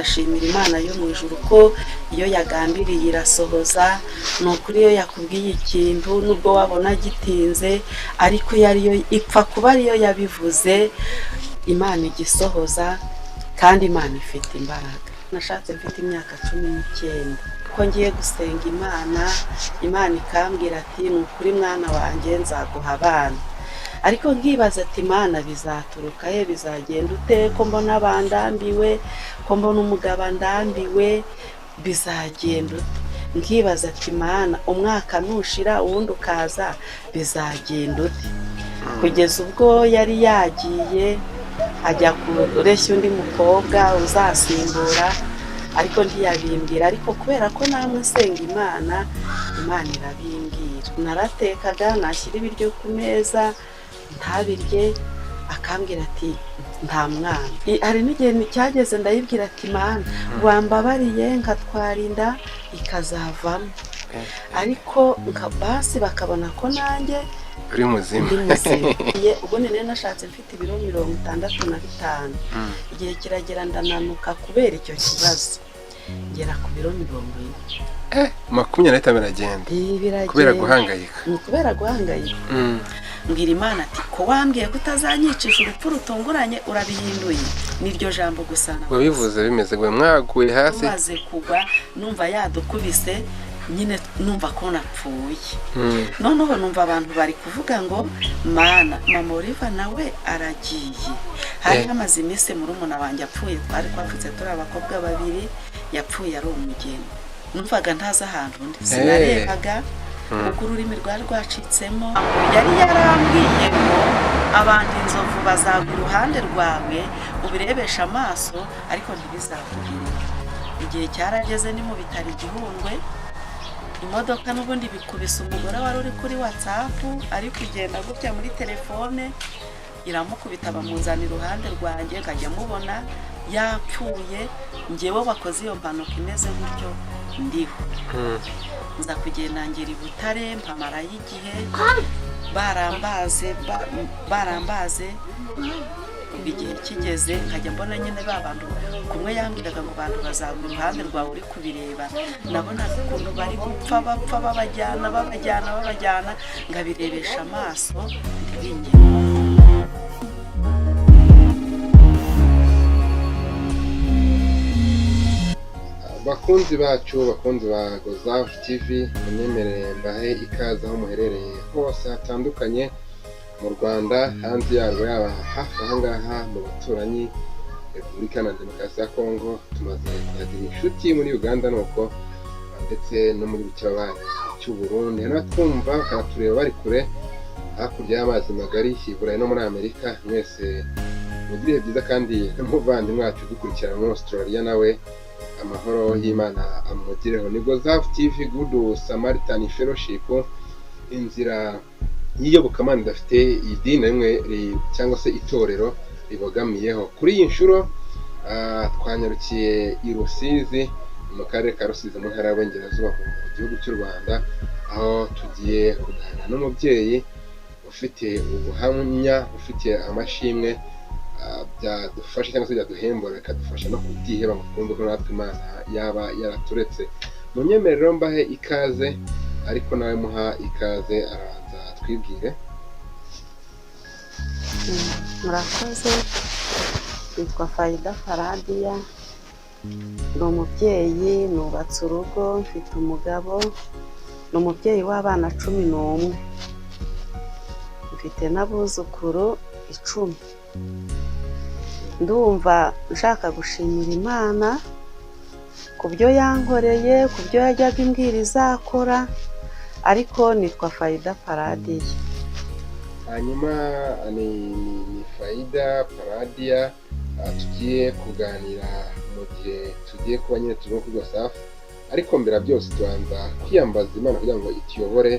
ngashimira Imana yo mu ijuru ko iyo yagambiriye irasohoza. Ni ukuri iyo yakubwiye ikintu nubwo wabona gitinze, ariko iyo ariyo ipfa kuba ariyo yabivuze, Imana igisohoza, kandi Imana ifite imbaraga. Nashatse mfite imyaka 19 ko ngiye gusenga Imana ikambwira ati ni ukuri mwana wanjye nzaguha abana. Ariko nkibaza ati Imana bizaturuka he, bizagenda ute ko mbona bandambiwe, ko mbona umugabo ndambiwe, bizagenda ute? Nkibaza ati Imana umwaka nushira uwundi ukaza bizagenda ute? Kugeza ubwo yari yagiye ajya kureshya undi mukobwa uzasimbura, ariko ntiyabimbwira. Ariko kubera ko namwe nsenga Imana irabimbwira. Naratekaga nashyira ibiryo ku meza ntabirye, akambwira ati nta mwana. Hari n'igihe cyageze ndayibwira ati Imana wambabariye nkatwara inda ikazavamo, ariko basi bakabona ko nanjye uri muzima. Ubwo nene nashatse mfite ibiro 65. Igihe kiragera ndananuka kubera icyo kibazo, ngera ku biro 40. 25 biragenda kubera guhangayika. Kubera guhangayika. Mbwira Imana ati ko wambwiye ko utazanyicisha urupfu rutunguranye urabihinduye. Niryo jambo gusa wabivuze bimeze ngo mwaguye hasi, maze kugwa numva yadukubise, nyine numva ko napfuye. Noneho numva abantu bari kuvuga ngo Mana, mama Oliva nawe aragiye. Hari hamaze iminsi murumuna wanjye apfuye, twari twapfutse turi abakobwa 2, yapfuye ari umugeni. Numvaga ntazi ahantu undi, sinarebaga kuko ururimi rwari rwacitsemo. Yari yarambwiye ngo abandi inzovu bazagwa iruhande rwawe ubirebesha amaso, ariko ntibizakugire. Igihe cyarageze ni mu bitari Gihundwe, imodoka n'ubundi bikubise umugore wari uri kuri WhatsApp ari kugenda gutya muri telefone, iramukubita bamuzana iruhande rwanjye, nkajya mubona yapfuye. Njyewe wakoze iyo mpanuka imeze gutyo ndiho. Nza kugenda ngera i Butare mpamarayo igihe, barambaze igihe kigeze nkajya mbona nyine babantu kumwe yambwiraga ngo bantu bazagura iruhande rwawe uri kubireba. Nabonaga ukuntu bari gupfa bapfa babajyana ngabirebesha amaso ntibingire. Bakunzi bacu, bakunzi ba Gozaf TV, munyemerere mbahe ikaze aho muherereye hose hatandukanye mu Rwanda, hanze yarwo, yaba hafi ahangaha mu baturanyi Repubulika na Demokarasi ya Kongo. Tumaze kuhagira inshuti muri Uganda nuko ndetse no muri Bucyabaye cy'u Burundi, n'abatwumva bakanatureba bari kure hakurya y'amazi magari i Burayi no muri Amerika. Mwese mugire byiza, kandi n'umuvandimwe wacu dukurikirana muri Australia nawe amahoro y'Imana amugireho. Ni Gozaf TV, Good Samaritan Fellowship, inzira y'iyobokamana idafite idini rimwe cyangwa se itorero ribogamiyeho. Kuri iyi nshuro twanyarukiye i Rusizi mu karere ka Rusizi mu ntara y'Iburengerazuba mu gihugu cy'u Rwanda, aho tugiye kuganira n'umubyeyi ufite ubuhamya, ufite amashimwe byadufasha cyangwa se byaduhembura, bikadufasha no kubwiheba mu kundi ko natwe Imana yaba yaraturetse. Munyemerero mbahe ikaze, ariko nawe muha ikaze, arabanza twibwire. Murakoze. Nitwa Faida Faradia, ni umubyeyi, nubatse urugo, mfite umugabo, ni umubyeyi w'abana 11, mfite n'abuzukuru 10. Ndumva nshaka gushimira Imana ku byo yankoreye, ku byo yajyaga imbwira izakora, ariko nitwa Faida Faradia. Hanyuma ni Faida Faradia tugiye kuganira mu gihe tugiye kuba nyine turi kuri Gozaf, ariko mbere byose tubanza kwiyambaza Imana kugira ngo ituyobore,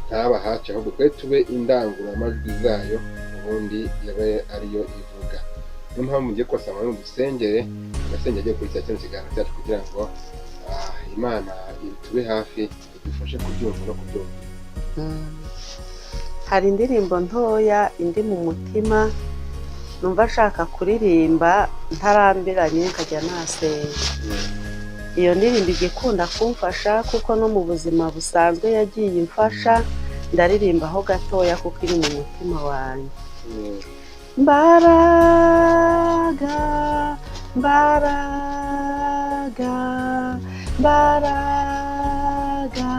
ntaba hacu, ahubwo twe tube indangururamajwi zayo, ubundi yabe ariyo ivuga. Niyo mpamvu mugiye kubasaba ngo dusengere, agasenge agiye kurikira kino kiganiro cyacu kugira ngo Imana itube hafi, idufashe kubyumva no kubyumva. Hari indirimbo ntoya indi mu mutima numva nshaka kuririmba ntarambiranye nkajya nasenga. Iyo ndirimbo ijya ikunda kumfasha kuko no mu buzima busanzwe yagiye imfasha, ndaririmbaho gatoya kuko iri mu mutima wanjye. Mbaraga, mbaraga, mbaraga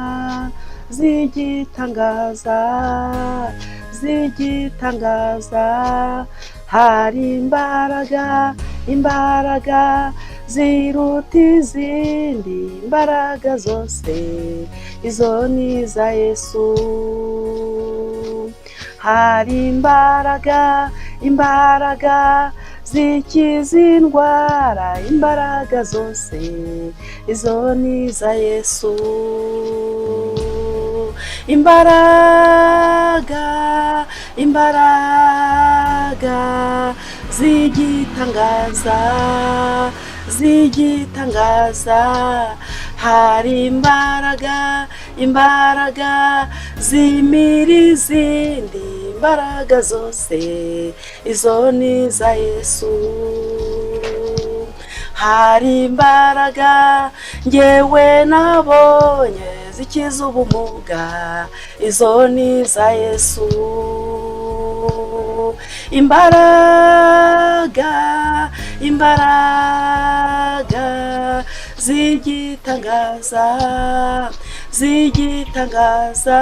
zigitangaza, zigitangaza, hari imbaraga, imbaraga ziruta izindi imbaraga zose, izo ni iza Yesu. Hari imbaraga, imbaraga zikiza indwara, imbaraga zose, izo ni iza Yesu. Imbaraga, imbaraga zigitangaza, zigitangaza, hari imbaraga, imbaraga zimira izindi imbaraga zose, izo ni iza Yesu. Hari imbaraga njyewe nabonye zikiza ubumuga, izo ni iza Yesu. Imbaraga, imbaraga zigitangaza, zigitangaza,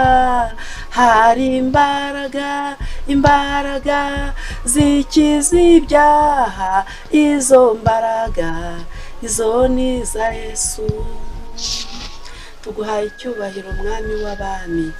hari imbaraga, imbaraga zikiza ibyaha, izo mbaraga, izo ni iza Yesu. Tuguhaye icyubahiro mwami w'abami,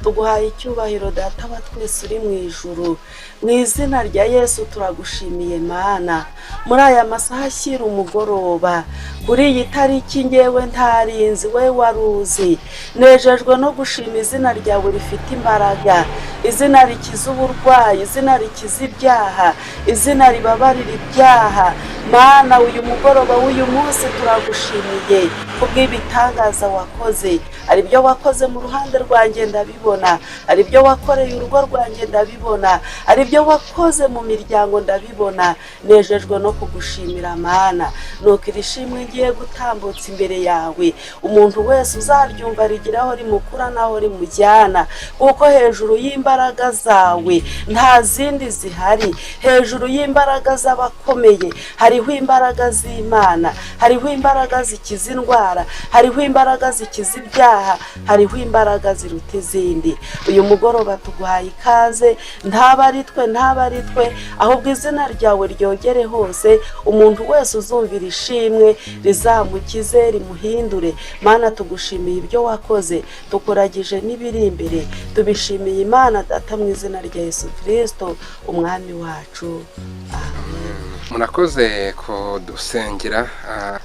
tuguhaye icyubahiro data wa twese uri mu ijuru. Mu izina rya Yesu turagushimiye Mana, muri aya masaha ashyira umugoroba, kuri iyi tariki ngewe ntarinzi, we waruzi. Nejejwe no gushima izina ryawe rifite imbaraga, izina rikiza uburwayi, izina rikiza ibyaha, izina ribabarira ibyaha. Mana, uyu mugoroba w'uyu munsi turagushimiye kubw'ibitangaza wakoze. Hari ibyo wakoze mu ruhande rwanjye ndabibona, hari ibyo wakoreye urugo rwanjye ndabibona, hari ibyo wakoze mu miryango ndabibona. Nejejwe no kugushimira Mana, nuko iri shimwe ngiye gutambutsa imbere yawe, umuntu wese uzaryumva rigiraho rimukura naho rimujyana, kuko hejuru y'imbaraga zawe nta zindi zihari. Hejuru y'imbaraga z'abakomeye hariho imbaraga z'Imana, hariho imbaraga zikiza indwara, hariho imbaraga zikiza ibyaha, hariho imbaraga ziruta izindi. Uyu mugoroba tuguhaye ikaze, ntaba ari twe, ntaba ari twe, ahubwo izina ryawe ryogere hose, umuntu wese uzumvira ishimwe rizamukize rimuhindure. Mana, tugushimiye ibyo wakoze, tukuragije n'ibiri imbere, tubishimiye Imana Data mu izina rya Yesu Kristo umwami wacu, amen. Murakoze kudusengera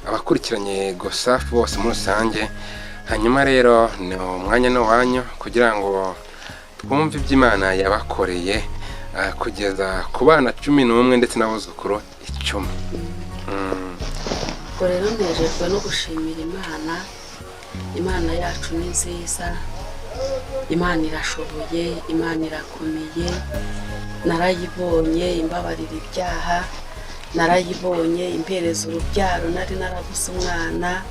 abakurikiranye Gosafu bose muri rusange. Hanyuma rero ni umwanya n'uwanyu kugira ngo twumve ibyo Imana yabakoreye kugeza ku bana 11 ndetse n'abuzukuru 10. Ubwo rero nejejwe no gushimira Imana. Imana yacu ni nziza, Imana irashoboye, Imana irakomeye. Narayibonye imbabarira ibyaha, narayibonye impereza urubyaro, nari narabuze umwana.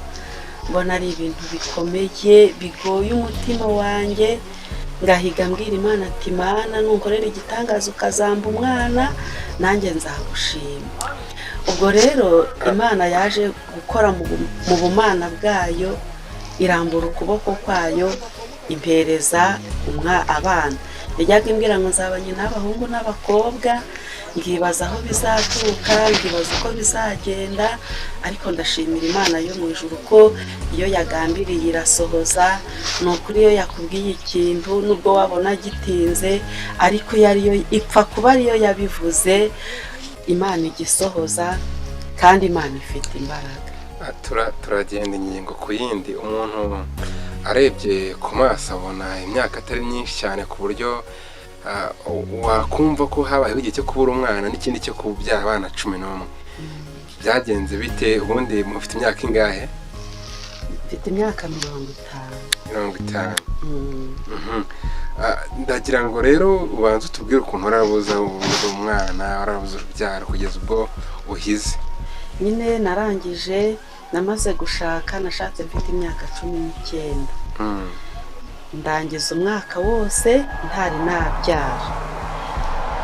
Mbona ari ibintu bikomeye bigoye umutima wanjye, ngahiga mbwira Imana ati Mana, nunkorera igitangaza ukazamba umwana, nanjye nzagushima. Ubwo rero Imana yaje gukora mu bumana bwayo, irambura ukuboko kwayo impereza abana. Yajyaga imbwira ngo nzabanye n'abahungu n'abakobwa, ngibaza aho bizaturuka, ngibaza uko bizagenda, ariko ndashimira Imana yo mu ijuru ko iyo yagambiriye irasohoza. Ni ukuri iyo yakubwiye ikintu nubwo wabona gitinze, ariko iyo ariyo ipfa kuba ariyo yabivuze, Imana igisohoza, kandi Imana ifite imbaraga. Turagenda ingingo ku yindi. Umuntu arebye ku maso abona imyaka atari myinshi cyane ku buryo wakumva ko habayeho igihe cyo kubura umwana n'ikindi cyo kubyara abana 11. Byagenze bite? Ubundi mufite imyaka ingahe? mfite imyaka 50. 50. Mm. Ndagira ngo rero ubanze utubwire ukuntu warabuze umwana, warabuze urubyaro kugeza ubwo uhize. Nyine narangije namaze gushaka, nashatse mfite imyaka 19. Ndangiza umwaka wose ntari nabyara.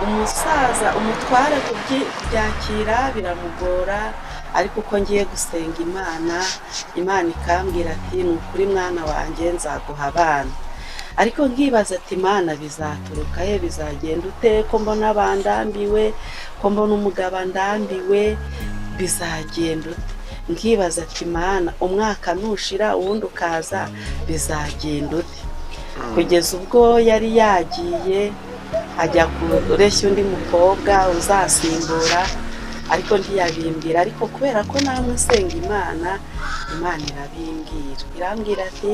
Umusaza umutware kubyakira biramugora, ariko uko ngiye gusenga Imana ikambwira ati ni ukuri mwana wanjye nzaguha abana. Ariko nkibaza ati Imana bizaturuka he, bizagenda ute ko mbona bandambiwe, ko mbona umugabo ndambiwe, bizagenda ute? Nkibaza ati Imana umwaka nushira uwundi ukaza bizagenda ute? Kugeza ubwo yari yagiye ajya kureshya undi mukobwa uzasimbura, ariko ntiyabimbwira. Ariko kubera ko namwe senga Imana irambwira ati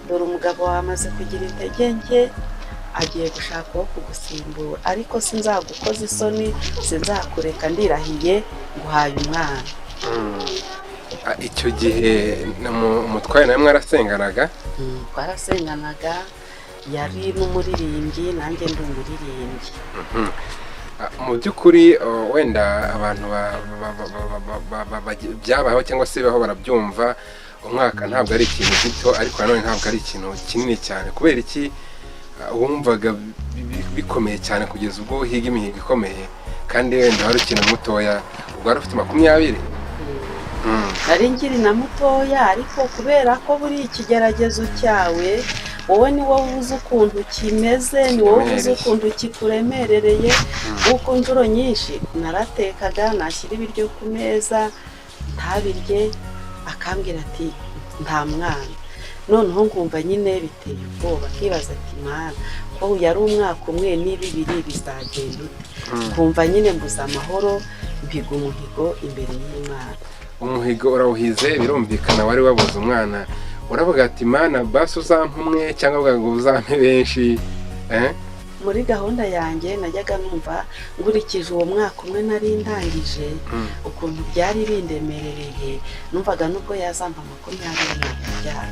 dore umugabo wamaze kugira intege nke, agiye gushaka uwo kugusimbura, ariko sinzagukoza isoni, sinzakureka, ndirahiye nguhaye umwana. Icyo gihe umutware nawe mwarasenganaga? Twarasenganaga, yari n'umuririmbyi, nanjye ndi umuririmbyi. Mu by'ukuri wenda abantu byabaho cyangwa se baho barabyumva, umwaka ntabwo ari ikintu gito, ariko nanone ntabwo ari ikintu kinini cyane. Kubera iki wumvaga bikomeye cyane kugeza ubwo uhiga imihigo ikomeye, kandi wenda wari ukiri mutoya? Ubwo wari ufite 20? Nari nkiri na mutoya, ariko kubera ko buri ikigeragezo cyawe wowe ni wowe uzi ukuntu kimeze, ni wowe uzi ukuntu kikuremerereye. Kuko inshuro nyinshi naratekaga, nashyira ibiryo ku meza ntabirye, akambwira ati nta mwana. Noneho ngumva nyine biteye ubwoba, akibaza ati Imana ko yari umwaka umwe n'ibibiri bizagenda ute? Kumva nyine mbuze amahoro, mpiga umuhigo imbere y'Imana. Umuhigo urawuhize, birumvikana wari wabuze umwana. Uravuga ati Imana basi uzampa umwe cyangwa uvuga ngo uzampe benshi? Muri gahunda yanjye najyaga numva ngurikije uwo mwaka umwe nari ndangije ukuntu byari bindemerereye, numvaga nubwo yazampa 20 nabyara.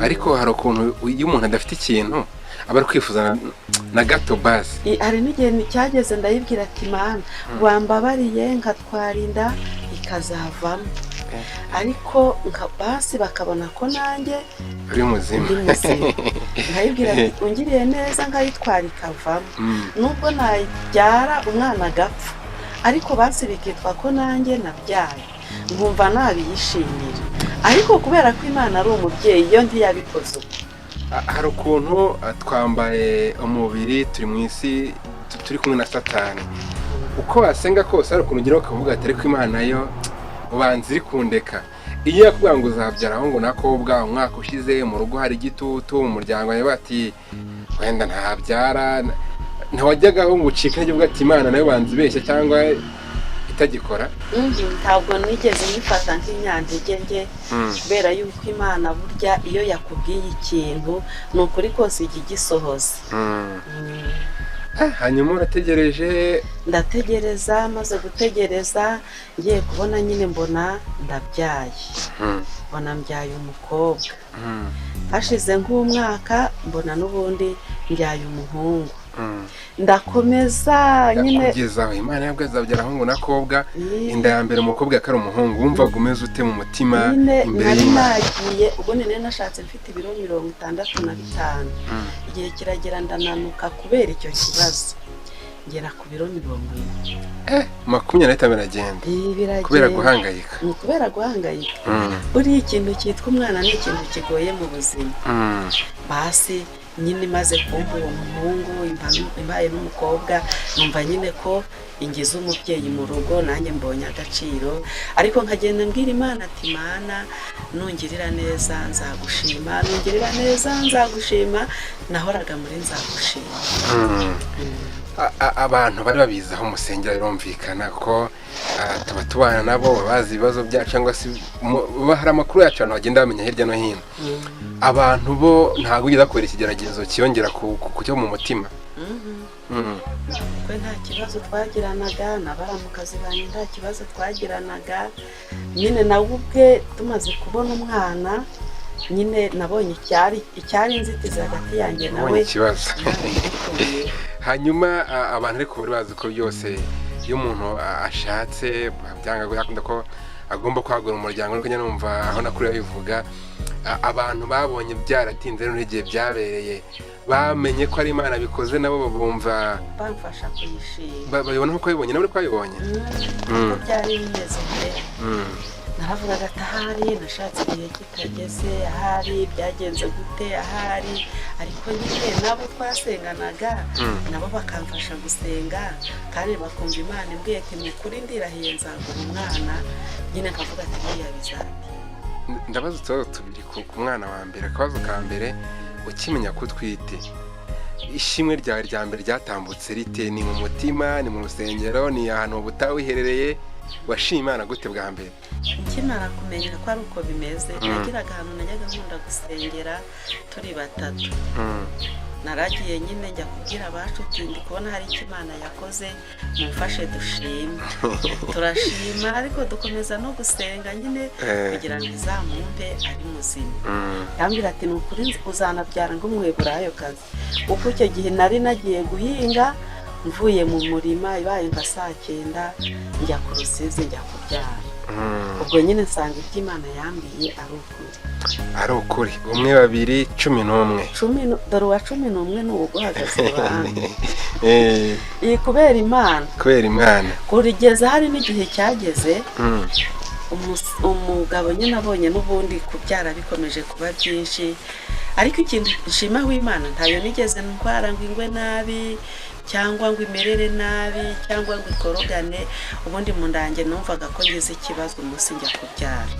Ariko hari ukuntu iyo umuntu adafite ikintu aba ari kwifuza na gato basi. Hari n'igihe cyageze ndayibwira ati Imana wambabariye nkatwara inda ikazavamo, ariko basi bakabona ko nanjye uri muzima. nkayibwira ati ungiriye neza nkayitwara ikavamo, nubwo nabyara umwana agapfa, ariko basi bikitwa ko nanjye nabyaye, nkumva nabiyishimira. Ariko kubera ko Imana ari umubyeyi, iyo ntiyabikoze uko. Hari ukuntu twambaye umubiri, turi mu isi, turi kumwe na Satani. Uko wasenga kose hari ukuntu ugira ukavuga ati ariko Imana yo ubanza iri kundeka. Iyo yakubwira ngo uzabyara aho ngo nakobwa umwaka ushize, mu rugo hari igitutu, umuryango wawe bati wenda ntabyara, ntawajyagaho ngo ucike intege uvuga ati Imana nayo banza ibeshya cyangwa itagikora? Ntabwo nigeze nyifata nk'inyantege nke, kubera yuko Imana burya iyo yakubwiye ikintu ni ukuri kose ijya igisohoza. Hanyuma urategereje? Ndategereza, maze gutegereza ngiye kubona nyine mbona ndabyaye, mbona mbyaye umukobwa. Hashize nk'umwaka mbona n'ubundi mbyaye umuhungu. Ndakomeza nyine kugeza aho Imana yabwo azabyara ahungu nakobwa, inda ya mbere umukobwa akari umuhungu. Wumvaga umeze ute mu mutima imbere y'Imana? nagiye ubundi nari nashatse mfite ibiro 65. Igihe kiragera ndananuka kubera icyo kibazo, ngera ku biro 40. 25 biragenda kubera guhangayika. Kubera guhangayika. Buriya ikintu cyitwa umwana ni ikintu kigoye mu buzima. Basi nyine maze kumva uwo muhungu imbaye n'umukobwa, numva nyine ko ingize umubyeyi mu rugo, nanjye mbonye agaciro. Ariko nkagenda mbwira Imana ati Imana nungirira neza nzagushima, nungirira neza nzagushima. Nahoraga muri nzagushima. Abantu bari babizi aho musengera, birumvikana ko tuba tubana nabo, bazi ibibazo byacu cyangwa se hari amakuru yacu abantu bagenda bamenya hirya no hino. Abantu bo ntabwo ugeze kubera ikigeragezo kiyongera ku cyo mu mutima? Twe nta kibazo twagiranaga, n'abaramukazi banjye nta kibazo twagiranaga. Nyine nawe ubwe tumaze kubona umwana nyine nabonye icyari inzitizi hagati yanjye nawe ikibazo. Hanyuma abantu ariko bari bazi ko byose iyo umuntu ashatse byanga yakunda ko agomba kwagura umuryango, ariko numva aho nakuriye bivuga abantu babonye byaratinze n'igihe byabereye bamenye ko ari Imana bikoze, nabo bumva bamfasha kuyishima, babibona ko babibonye nabo twabibonye ko byari bimeze mbere. Naravugaga ati ahari nashatse igihe kitageze, ahari byagenze gute, ahari ariko nyine nabo twasenganaga nabo bakamfasha gusenga kandi bakumva Imana imbwiye ati ni ukuri ndirahiye nzagura umwana, nyine nkavuga ati buriya bizati. Ndabaza utubazo tubiri ku mwana wa mbere. Akabazo ka mbere, ukimenya ko utwite ishimwe ryawe rya mbere ryatambutse rite? Ni mu mutima, ni mu rusengero, ni ahantu mu butayu wiherereye? Washima Imana gute bwa mbere? Nkimara kumenya ko ari uko bimeze, nagiraga ahantu najyaga nkunda gusengera turi batatu. Naragiye nyine njya kubwira abacu ati ndi kubona hari icyo Imana yakoze, mumfashe dushime. Turashima ariko dukomeza no gusenga nyine kugira ngo izamumpe ari muzima. Yambwira ati ni ukuri uzanabyara ng'umweburayokazi, kuko icyo gihe nari nagiye guhinga mvuye mu murima ibaye nka 9 njya ku Rusizi njya kubyara. Ubwo nyine nsanga ibyo Imana yambwiye ari ukuri. Ari ukuri. 1 2 11 dore uwa 11 ni uguhagaze iruhande. Kubera Imana. Kubera Imana. Kurigeza hari n'igihe cyageze umugabo nyine abonye n'ubundi kubyara bikomeje kuba byinshi, ariko ikintu nshima w'Imana ntayo nigeze ndwara ngo ingwe nabi cyangwa ngo imerere nabi cyangwa ngo ikorogane. Ubundi mu ndange numvaga ko ngize ikibazo umunsi njya kubyara.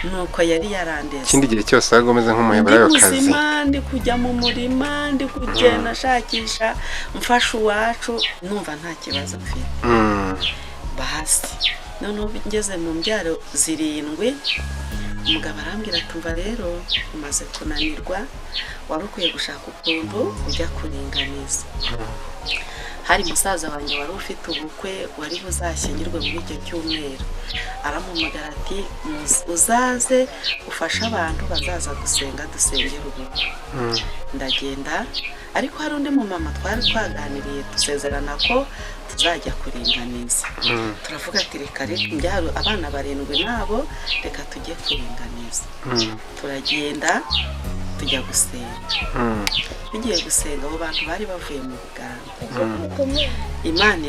Nuko yari yarandeze. Ikindi gihe cyose wagomeza nk'umuheburayokazi. Ndi kujya mu murima, ndi kugenda nashakisha mfasha uwacu, numva nta kibazo mfite. Basi noneho ngeze mu mbyaro 7, umugabo arambwira ati umva rero umaze kunanirwa, wari ukwiye gushaka ukuntu ujya kuringaniza. Hari musaza wanjye wari ufite ubukwe wari buzashyingirwe muri icyo cyumweru, arampamagara ati uzaze ufashe abantu bazaza gusenga dusengera ubukwe. Ndagenda, ariko hari undi mumama twari twaganiriye dusezerana ko tuzajya kuringaniza. Turavuga ati reka mbyaro abana 7 nabo reka tujye kuringaniza. Turagenda tujya gusenga. Tugiye gusenga abo bantu bari bavuye mu Buganda. Imana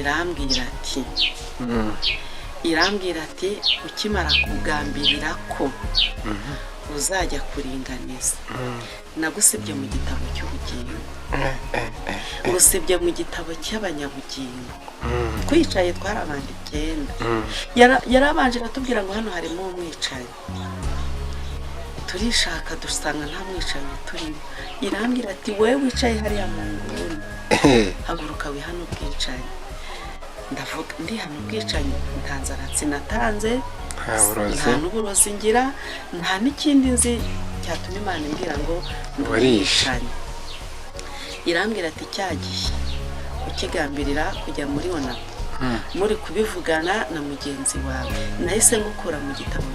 irambwira ati ukimara kugambirira ko uzajya kuringaniza, nagusibye mu gitabo cy'ubugingo, ngusibye mu gitabo cy'abanyabugingo. Twicaye twarabandi 9. Yarabanje atubwira ngo hano harimo umwicanyi. Turishaka dusanga nta mwicanyi turimo. Irambwira ati wewe wicaye hariya mu nguni, haguruka wihano ubwicanyi. Ndavuga ndi hano ubwicanyi, nta nzara sinatanze, nta n'uburozi ngira, nta n'ikindi nzi cyatuma Imana imbwira ngo warishanyi. Irambwira ati cyagiye ukigambirira kujya muri ona muri kubivugana na mugenzi wawe, nahise ngukura mu gitabo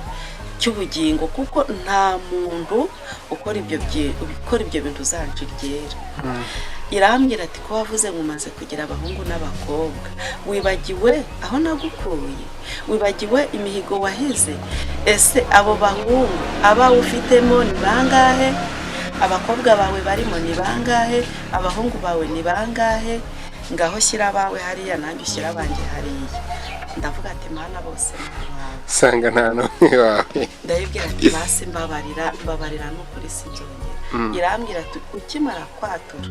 cy'ubugingo, kuko nta muntu ukora ibyo bintu uzanciryera. Irambwira ati ko wavuze ngo umaze kugira abahungu n'abakobwa, wibagiwe aho nagukuye, wibagiwe imihigo wahize. Ese abo bahungu aba ufitemo ni bangahe? Abakobwa bawe barimo ni bangahe? Abahungu bawe ni bangahe? Ngaho shyira abawe hariya nanjye ushyira abanjye hariya. Ndavuga ati Mana bose sanga nta n'umwe wawe. Ndayibwira ati basi mbabarira n'ukuri sinzongera. Irambwira ati ukimara kwatura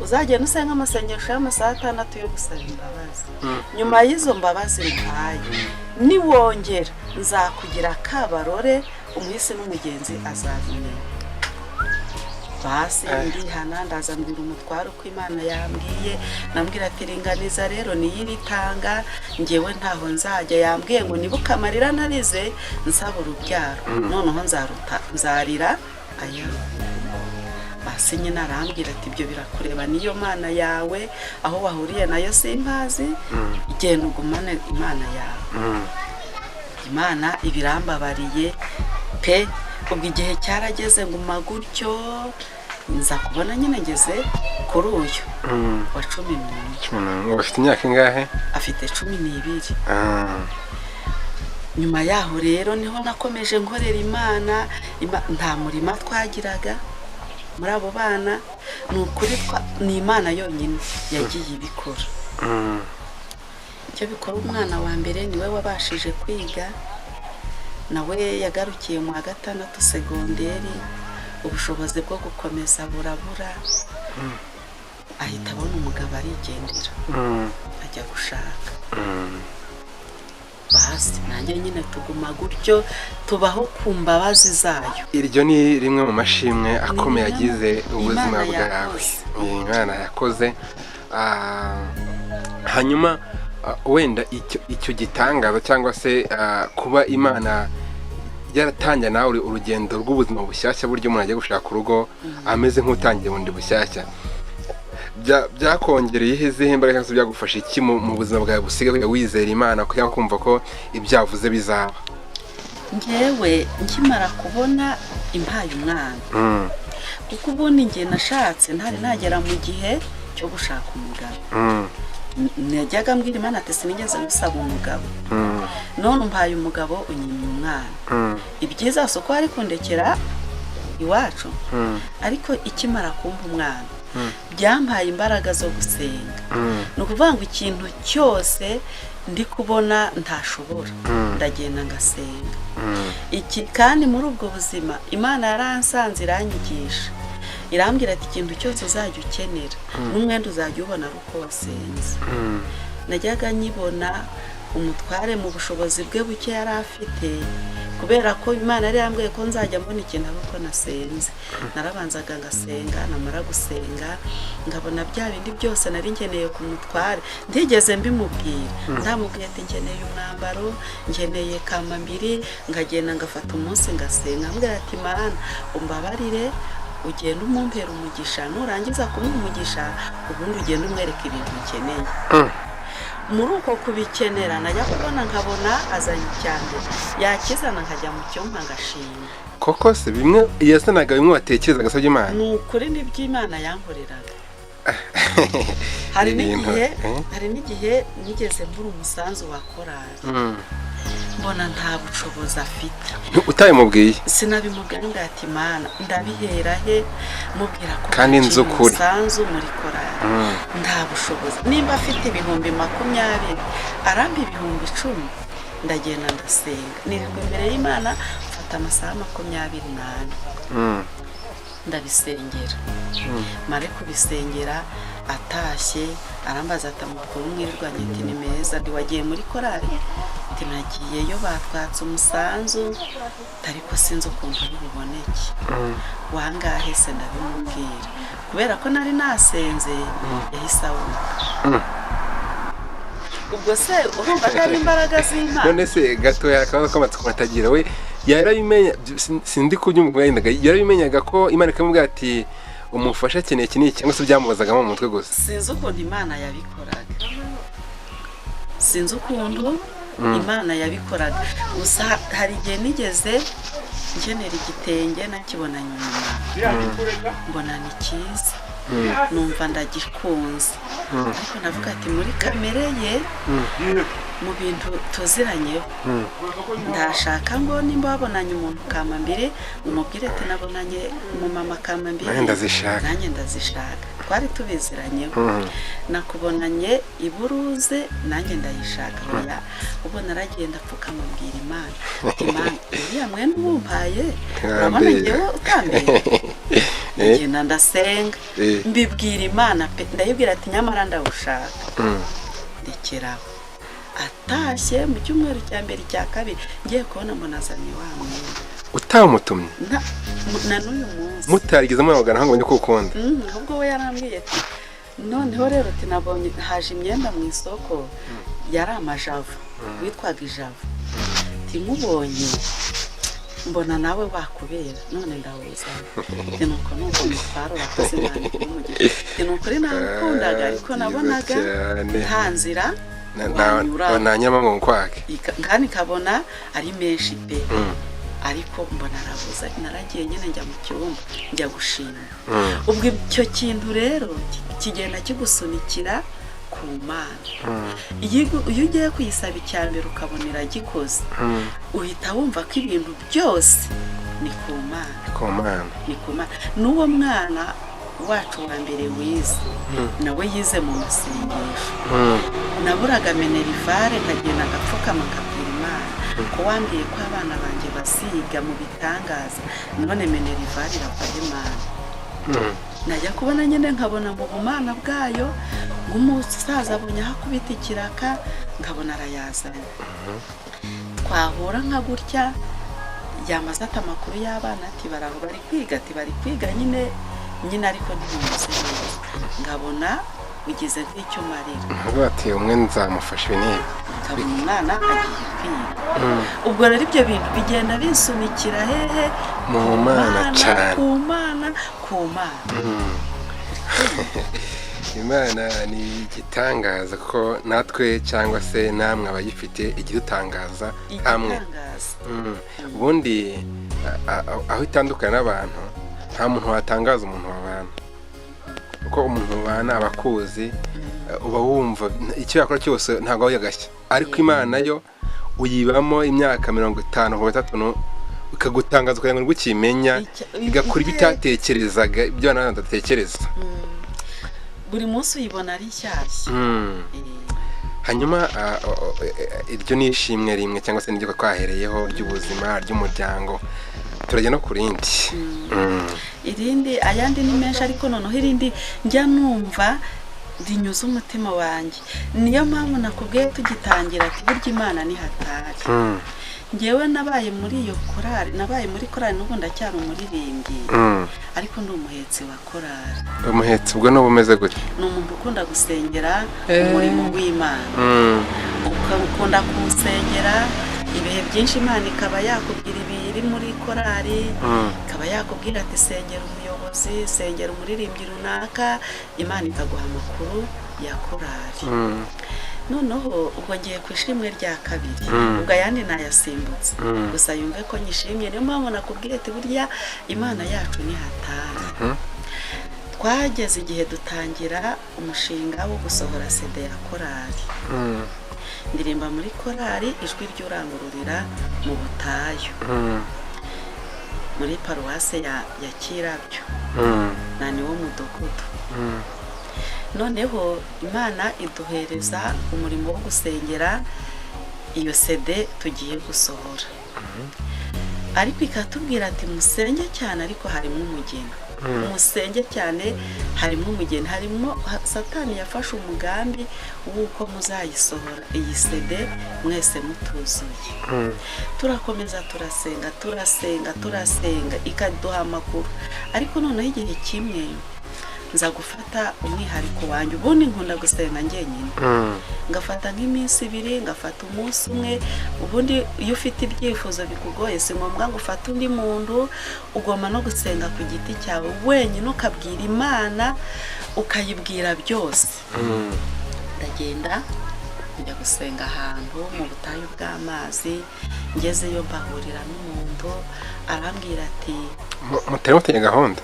uzagenda usenga amasengesho y'amasaha 6 yo gusaba imbabazi. Nyuma y'izo mbabazi mpaye niwongera nzakugira akabarore, umwisi n'umugenzi azabimenya. Basi ndihana ndazambira umutwaro ko Imana yambwiye. Nambwira ati ringaniza rero niyiritanga, ngewe ntaho nzajya. Yambwiye ngo nibuka amarira narize nsaba urubyaro, noneho nzarira aya. Basi nyine arambwira ati ibyo birakureba, niyo Mana yawe, aho wahuriye nayo simpazi, igenda ugumane Imana yawe. Imana ibirambabariye pe, ubwo igihe cyarageze nguma gutyo nza kubona nyine ngeze kuri uyu wa 11. Ufite imyaka ingahe? Afite 12. Nyuma yaho rero niho nakomeje nkorera Imana. Nta murima twagiraga muri abo bana, ni ukuri ni Imana yonyine yagiye ibikora. Icyo bikora umwana wa mbere niwe wabashije kwiga, nawe yagarukiye mu wa 6 segonderi, ubushobozi bwo gukomeza burabura, ahita abona umugabo arigendera ajya gushaka. Basi nanjye nyine tuguma gutyo tubaho ku mbabazi zayo. Iryo ni rimwe mu mashimwe akomeye agize ubuzima bwawe Imana yakoze. Hanyuma wenda icyo gitangaza cyangwa se kuba Imana yaratangiye nawe urugendo rw'ubuzima bushyashya, buryo umuntu agiye gushaka urugo ameze nk'utangiye bundi bushyashya, byakongereye izihe imbaraga cyangwa se byagufasha iki mu buzima bwawe busigaye wizera Imana kugira kumva ko ibyavuze bizaba? Ngewe nkimara kubona impaye umwana, kuko ubundi nge nashatse ntari nagera mu gihe cyo gushaka umugabo. Najyaga mbwira Imana ati sinigeze gusaba umugabo, none umpaye umugabo unyimye umwana. Ibyiza soko ari kundekera iwacu, ariko ikimara kumva umwana byampaye imbaraga zo gusenga. Ni ukuvuga ngo ikintu cyose ndi kubona ntashobora ndagenda ngasenga. Iki kandi muri ubwo buzima Imana yaransanze iranyigisha, irambwira ati ikintu cyose uzajya ukenera n'umwenda uzajya ubona ari uko wasenze. Najyaga nyibona umutware mu bushobozi bwe buke yari afite, kubera ko Imana yari yambwiye ko nzajya mbona ikintu ari uko nasenze. Narabanzaga ngasenga, namara gusenga ngabona bya bindi byose nari nkeneye ku mutware ntigeze mbimubwira. Ndamubwiye ati nkeneye umwambaro, nkeneye kamambiri, ngagenda ngafata umunsi ngasenga, ambwira ati Mana umbabarire, ugenda umumpera umugisha, nurangiza kumuha umugisha ubundi ugenda umwereka ibintu ukeneye. Muri uko kubikenera najya kubona nkabona azanye cyane, yakizana nkajya mu cyumba ngashima. Koko se bimwe yasanaga bimwe watekereza gasabye Imana? Ni ukuri n'iby'Imana yankoreraga. Hari n'igihe nigeze mbura umusanzu wa korali, mbona nta bushobozi afite. Utayimubwiye? Sinabimubwira ati Imana ndabihera he, mubwira ko kandi nzi ukuri umusanzu muri korali nta bushobozi. Nimba afite 20,000 aramba 10,000, ndagenda ndasenga nirirwa imbere y'Imana, mfata amasaha 28 ndabisengera. Mare kubisengera atashye arambaza ati amakuru mwirirwanye, ati ni meza, ndi wagiye muri korali? Ati nagiyeyo batwatse umusanzu ariko sinzi ukuntu biboneke. Wangahe se? Ndabimubwira kubera ko nari nasenze, yahise awuka. Ubwo se urumva ko ari imbaraga z'Imana? None se gatoya akabazo k'amatsiko atagira, we yarabimenya, sindi kubyumva, yarabimenyaga ko Imana ikamubwira ati umufasha akeneye iki cyangwa se byamubazagamo mu mutwe gusa? Sinzi ukuntu Imana yabikoraga, sinzi ukuntu Imana yabikoraga. Gusa hari igihe nigeze nkenera igitenge nakibona nyuma, mbona ni cyiza, numva ndagikunze, ariko navuga ati muri kamere ye, mu bintu tuziranyeho, ndashaka ngo nimba wabonanye umuntu kamambiri umubwire ati nabonanye umumama kamambiri nanjye ndazishaka. Twari tubiziranyeho, nakubonanye iburuze nanjye ndayishaka. Oya, ubwo naragenda apfukama mbwira Imana ati Imana uriya mwenda uwumpaye urabona ngewe utambeye? Ngenda ndasenga mbibwira Imana pe, ndayibwira ati nyamara ndawushaka, ndekeraho. Atashye mu cyumweru cya mbere cya kabiri ngiye kubona mbona azanye wa mwenda. Utamutumye? Na n'uyu munsi mutarigeze mubagana hango njye kukunda? Ahubwo we yarambwiye ati noneho rero ati nabonye haje imyenda mu isoko yari amajavu, witwaga ijavu, ati mubonye mbona nawe wakubera, none ndawuzana. Nuko umutwaro urakoze Imana ikumugisha. Nukuri nakundaga, ariko nabonaga nta nzira na nyama mu kwake kandi kabona ari menshi pe. ariko mbona arabuze, naragiye nyine njya mu cyumba njya gushima. Ubwo icyo kintu rero kigenda kigusunikira ku Mana. Iyo ugiye kuyisaba icya mbere ukabona iragikoze, uhita wumva ko ibintu byose ni ku Mana. Ni ku Mana. N'uwo mwana wacu wa mbere wize nawe yize mu masengesho, naburaga minerivare nkagenda agapfukama nkabwira Imana ko wambwiye ko abana banjye basiga mu bitangaza, none minerivare irava Imana. Najya kubona nyine nkabona mu bumana bwayo nk'umusaza abonye aho akubita ikiraka nkabona arayazanye, twahura nka gutya yamaze ati amakuru y'abana ati baraho bari kwiga nyine ariko ntibimeze neza, nkabona ugize nk'icyo marira. Ati umwe nzamufasha ibinini, nkabona umwana agiye kwiga. Ubwo rero ibyo bintu bigenda bisunikira hehe? Mu Mana cyane. Ku Mana. Imana ni igitangaza ko natwe cyangwa se namwe abayifite igitangaza hamwe. Ubundi aho itandukanye n'abantu, nta muntu watangaza umuntu wabana, kuko umuntu wabana abakuzi uba wumva icyo yakora cyose ntabwo yagashya, ariko Imana yo uyibamo imyaka 50 ku 3 ikagutangaza kugira ngo ukimenya, igakora ibitatekerezaga ibyo abantu badatekereza. Buri munsi uyibona ari nshyashya. Hanyuma iryo ni ishimwe rimwe cyangwa se n'iryo twahereyeho ry'ubuzima ry'umuryango, turajya no kurindi. Irindi ayandi ni menshi, ariko noneho irindi njya numva rinyuze umutima wanjye. Niyo mpamvu nakubwiye tugitangira ati burya Imana ni hatari. Ngewe nabaye muri iyo korali, muri korali n'ubu ndacyari umuririmbyi, ariko ndi umuhetsi wa korali. Umuhetsi ubwo n'ubu umeze gute? Ni umuntu ukunda gusengera umurimo w'Imana, ukunda kuwusengera ibihe byinshi. Imana ikaba yakubwira ibiri muri korali, ikaba yakubwira ati sengera umuyobozi, sengera umuririmbyi runaka, Imana ikaguha amakuru ya korali. Noneho ubwo ngiye ku ishimwe rya kabiri, ubwo ayandi nayasimbutse, gusa yumve ko nyishimye. Niyo mpamvu nakubwiye ati burya Imana yacu ni hatari. Twageze igihe dutangira umushinga wo gusohora CD ya korali, ndirimba muri korali ijwi ry'urangururira mu butayu, muri paruwase ya Kirabyo, na niwo mudugudu. Noneho Imana iduhereza umurimo wo gusengera iyo CD tugiye gusohora, ariko ikatubwira ati musenge cyane ariko harimo umugeni, musenge cyane harimo umugeni, harimo Satani yafashe umugambi w'uko muzayisohora iyi CD mwese mutuzuye. Turakomeza turasenga ikaduha amakuru, ariko noneho igihe kimwe nza gufata umwihariko wanjye. Ubundi nkunda gusenga njyenyine, ngafata nk'iminsi 2, ngafata umunsi umwe. Ubundi iyo ufite ibyifuzo bikugoye si ngombwa ngo ufate undi muntu, ugomba no gusenga ku giti cyawe wenyine, ukabwira Imana, ukayibwira byose. Ndagenda njya gusenga ahantu mu butayu bw'amazi, ngezeyo mbahurira n'umuntu arambwira ati muteye gahunda.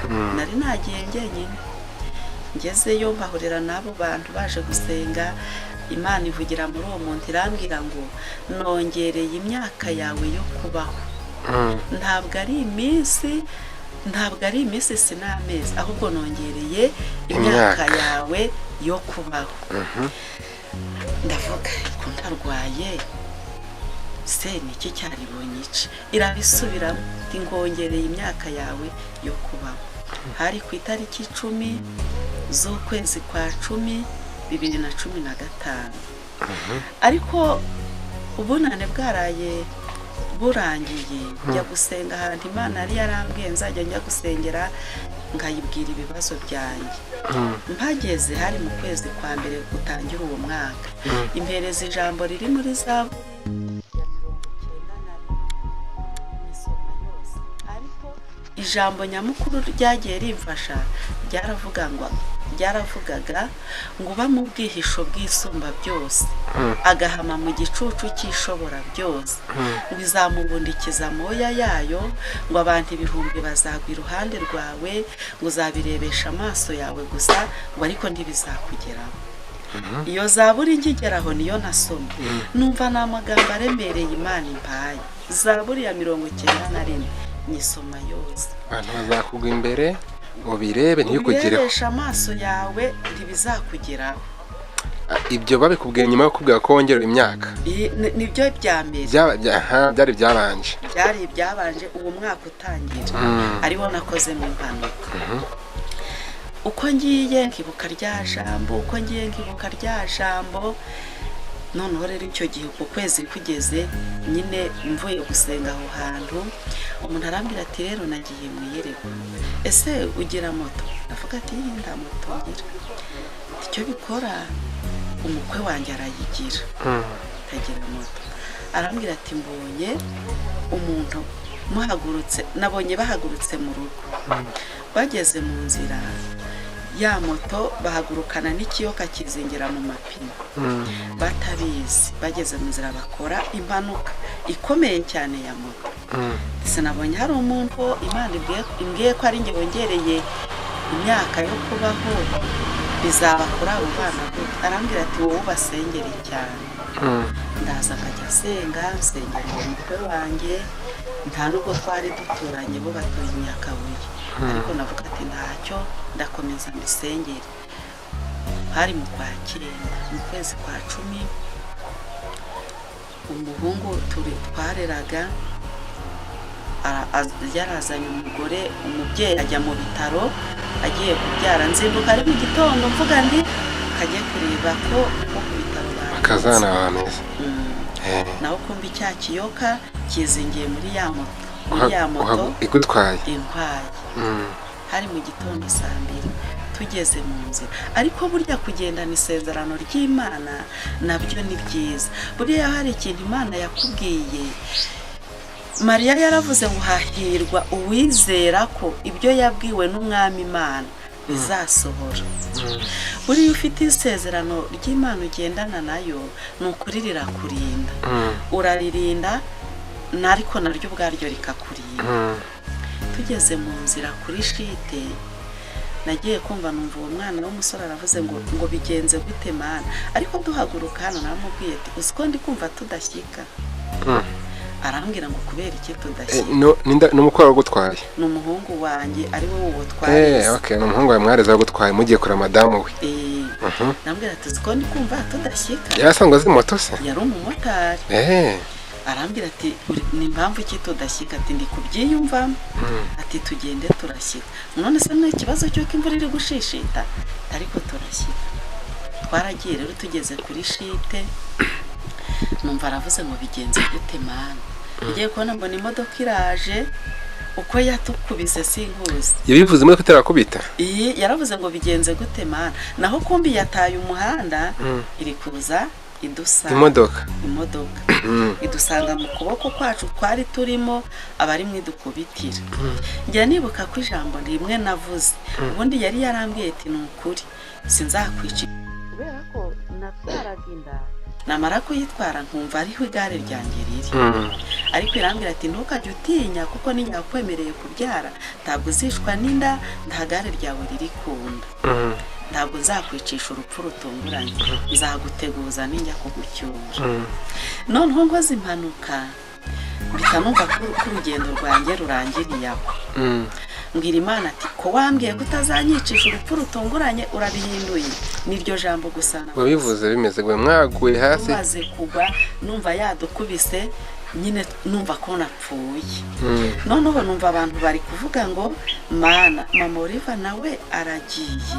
Nari nagiye njyenyine, ngezeyo mbahurira n'abo bantu baje gusenga. Imana ivugira muri uwo muntu irambwira ngo nongereye imyaka yawe yo kubaho. Ntabwo ari iminsi si n'amezi, ahubwo nongereye imyaka yawe yo kubaho. Ndavuga ko ntarwaye se niki cyaribonye iki? Irabisubiramo ati ngongereye imyaka yawe yo kubaho. Hari ku itariki 10 z'ukwezi kwa 10 2015. Ariko ubunane bwaraye burangiye, njya gusenga ahantu Imana yari yarambwiye nzajya njya gusengera ngayibwira ibibazo byanjye. Mpageze hari mu kwezi kwa mbere gutangira uwo mwaka, impereza ijambo riri muri Zaburi ya 91, ijambo nyamukuru ryagiye rimfasha ryaravuga ngo ryaravugaga ngo uba mu bwihisho bw'isumba byose agahama mu gicucu cy'ishobora byose ngo izamubundikiza amoya yayo ngo abantu ibihumbi bazagwa iruhande rwawe ngo uzabirebesha amaso yawe gusa ngo ariko ntibizakugeraho. Iyo zaburi ngigeraho niyo nasomye numva ni amagambo aremereye Imana impaye. Zaburi ya 91 nyisoma yose. Abantu bazakugwa imbere ubirebe ntibikugereho, ubirebesha amaso yawe ntibizakugeraho. Ibyo babikubwiye nyuma yo kubwira ko wongera imyaka? Nibyo byambere byari byabanje, byari byabanje uwo mwaka utangira ariho nakoze mu impanuka. Uko ngiye nkibuka rya jambo noneho rero icyo gihe uko kwezi kugeze nyine mvuye gusenga aho hantu umuntu arambwira ati rero nagiye mu iyerekwa, ese ugira moto? Ndavuga ati nda moto ngira. Icyo bikora umukwe wanjye arayigira tagira moto. Arambwira ati mbonye umuntu muhagurutse, nabonye bahagurutse mu rugo bageze mu nzira ya moto bahagurukana n'ikiyoka kizingira mu mapine batabizi, bageze mu nzira bakora impanuka ikomeye cyane ya moto. Sinabonye hari umuntu Imana imbwiye ko ari nge wongereye imyaka yo kubaho bizabakora abo bana. Arambwira ati wowe basengere cyane. Ndaza nkajya nsengera umukwe wanjye, nta nubwo twari duturanye, bo batuye i Nyakabuye, ariko navuga ati ntacyo ndakomeza mbisengere. Hari mu kwa cyenda mu kwezi kwa 10 umuhungu twareraga yarazanye umugore, umubyeyi ajya mu bitaro agiye kubyara. Nzinduka ari mu gitondo mvuga ndi kajye kureba ko ku bitaro bakazana abantu naho kumbi cya kiyoka kizingiye muri ya moto igutwaye intwaye. Hari mu gitondo 2:00 tugeze mu nzira, ariko burya kugendana isezerano ry'Imana nabyo ni byiza. Buriya hari ikintu Imana yakubwiye. Mariya yaravuze ngo hahirwa uwizera ko ibyo yabwiwe n'umwami Imana bizasohora. Buriya ufite isezerano ry'Imana ugendana nayo ni ukuri rirakurinda, uraririnda ariko naryo ubwaryo rikakurinda. Tugeze mu nzira kuri shite nagiye kumva numva uwo mwana w'umusore aravuze ngo bigenze gute Mana, ariko duhaguruka hano naramubwiye ati uziko ndi kumva tudashyika. Arambwira ngo kubera iki tudashyika? N'umukoro gutwaye ni umuhungu wanjye ari we uwo twarize. Okay, ni umuhungu wawe mwareza gutwaye mugiye kura madamu we. Nambwira ati uziko ndi kumva tudashyika. Yarasanga azi moto se? Yari umumotari. Arambwira ati ni impamvu iki tudashyika? Ati ndi kubyiyumvamo. Ati tugende turashyika. None se ni ikibazo cy'uko imvura iri gushishita, ariko turashyika. Twaragiye rero tugeze kuri shite numva aravuze ngo bigenze gute Mana. Ngiye kubona mbona imodoka iraje, uko yatukubise sinkuzi. Yabivuze muri kutarakubita? Yaravuze ngo bigenze gute Mana, naho kumbi yataye umuhanda iri kuza idusanga imodoka idusanga mu kuboko kwacu twari turimo abari mwidukubitira. Njya nibuka ko ijambo rimwe navuze ubundi yari yarambwiye ati nukuri sinzakwica kubera ko natwaraga inda, namara kuyitwara nkumva ariho igare ryanjye riri. Ariko irambwira ati ntukajye utinya kuko ninyakwemereye kubyara ntabwo uzishwa n'inda, nta gare ryawe riri kunda, ntabwo nzakwicisha urupfu rutunguranye, nzaguteguza ninjya kugucyura. Noneho nkoze impanuka mpita numva ko urugendo rwanjye rurangiriye aho. Mbwira Imana ati ko wambwiye ko utazanyicisha urupfu rutunguranye urabihinduye. Niryo jambo gusa wabivuze bimeze gwe mwaguye hasi maze kugwa numva yadukubise nyine numva ko napfuye. Noneho numva abantu bari kuvuga ngo Mana mama Oliva nawe aragiye.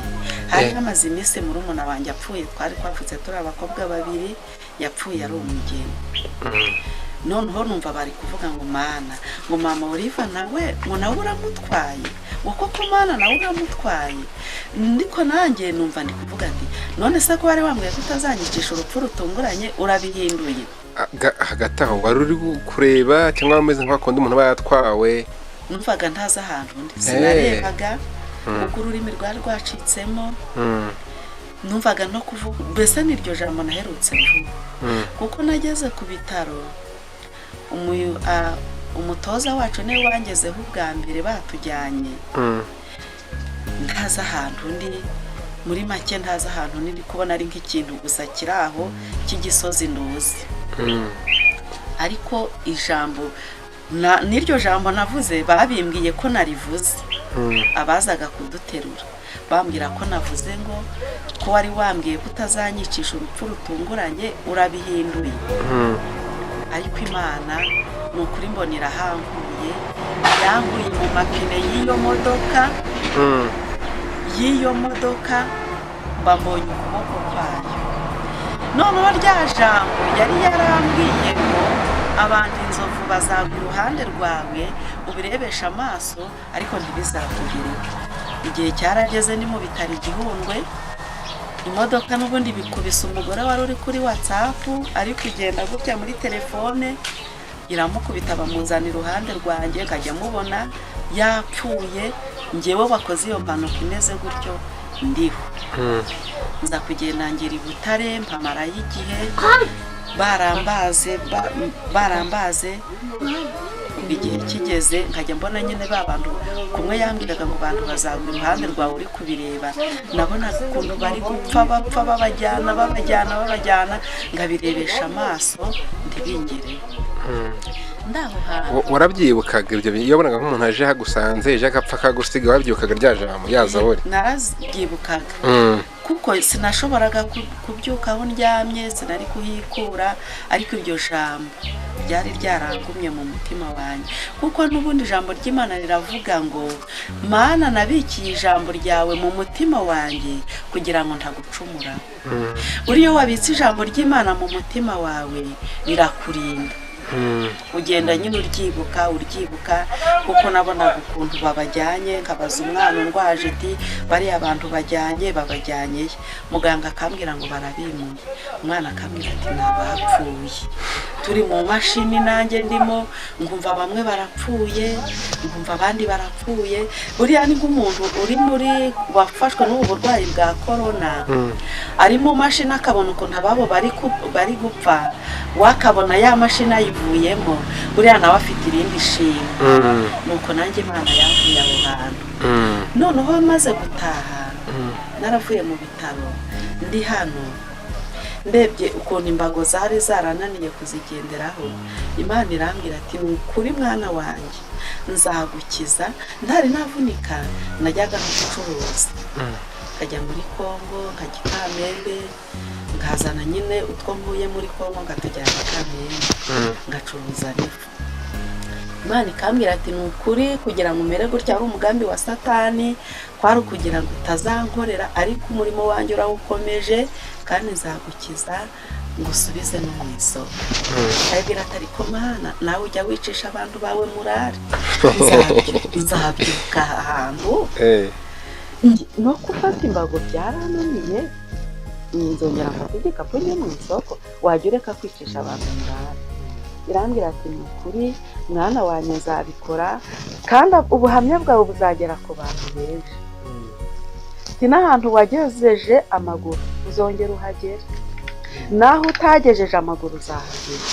Hari amaze iminsi murumuna wanjye apfuye, twari twavutse turi abakobwa 2 yapfuye ari umugeni. Noneho numva bari kuvuga ngo Mana ngo mama Oliva nawe ngo nawe uramutwaye, ngo koko Mana nawe uramutwaye. Ndiko nanjye numva ndi kuvuga ati none se ko bari wambwiye ko utazanyicisha urupfu rutunguranye urabihinduye. Hagati aho wari uri kureba cyangwa wameze nk'akundi umuntu aba yatwawe? Numvaga ntaza ahantu ndi, sinarebaga kuko ururimi rwari rwacitsemo numvaga no kuvuga mbese n'iryo jambo naherutse mvuga kuko nageze ku bitaro umutoza wacu niwe wangezeho ubwa mbere batujyanye ntazi ahantu ndi muri make ntazi ahantu ndi kubona ari nk'ikintu gusa kiri aho cy'igisozi nduzi ariko ijambo n'iryo jambo navuze babimbwiye ko narivuze abazaga kuduterura bambwira ko navuze ngo ko wari wambwiye ko utazanyicisha urupfu rutunguranye urabihinduye ariko Imana ni ukuri mbonera hanguye yanguye mu mapine y'iyo modoka mbambonye ukuboko kwayo noneho rya jambo yari yarambwiye ngo abantu inzovu bazagwa iruhande rwawe ubirebesha amaso ariko ntibizakugirire igihe cyarageze ni mu bitaro Gihundwe imodoka n'ubundi bikubise umugore wari uri kuri WhatsApp ari kugenda gutya muri telefone iramukubita bamuzana iruhande rwanjye nkajya mubona yapfuye njyewe wakoze iyo mpanuka imeze gutyo ndiho nza kugenda ngira i Butare mpamarayo igihe barambaze igihe kigeze nkajya mbona nyine ba bantu kumwe yambwiraga ngo abantu bazagwa iruhande rwawe uri kubireba nabonaga ukuntu bari gupfa bapfa babajyana ngabirebesha amaso ntibingere ndaho hantu warabyibukaga ibyo iyo wabonaga nk'umuntu aje hagusanze ejo agapfa akagusiga wabyibukaga rya jambo yazabore narazyibukaga kuko sinashoboraga kubyuka aho ndyamye sinari kuhikura ariko iryo jambo ryari ryarangumye mu mutima wanjye kuko n'ubundi ijambo ry'Imana riravuga ngo Mana nabikiye ijambo ryawe mu mutima wanjye kugira ngo ntagucumura uriyo wabitse ijambo ry'Imana mu mutima wawe rirakurinda ugenda nyine uryibuka kuko nabonaga ukuntu babajyanye nkabaza umwana undwaje ati bariya abantu babajyanye muganga akambwira ngo barabimuye umwana akambwira ati nabapfuye turi mu mashini nanjye ndimo ngumva bamwe barapfuye ngumva abandi barapfuye buriya ni nk'umuntu uri muri wafashwe n'ubu burwayi bwa corona ari mu mashini akabona ukuntu ababo bari gupfa wakabona ya mashini ayivuyemo buriya nawe afite irindi shimwe nuko nanjye Imana yankuye aho hantu noneho maze gutaha naravuye mu bitaro ndi hano ndebye ukuntu imbago zari zarananiye kuzigenderaho Imana irambwira ati ni ukuri mwana wanjye nzagukiza ntari navunika najyaga no gucuruza nkajya muri Kongo nkajya i Kamembe nkazana nyine utwo mvuye muri Kongo ngatujyana i Kamembe ngacuruza n'ifu Imana ikambwira ati ni ukuri kugira ngo umere gutya ari umugambi wa Satani kwari ukugira ngo utazankorera ariko umurimo wanjye urawukomeje kandi nzagukiza ngo usubize no mu isoko arabwira ati ariko Mana nawe ujya wicisha abantu bawe murare nzabyuka ahantu no gufata imbago byarananiye nzongera mfata igikapu njye mu isoko wajya ureka kwicisha abantu murare irambwira ati ni ukuri mwana wanjye nzabikora kandi ubuhamya bwawe buzagera ku bantu benshi si n'ahantu wagejeje amaguru uzongera uhagere naho utagejeje amaguru uzahagera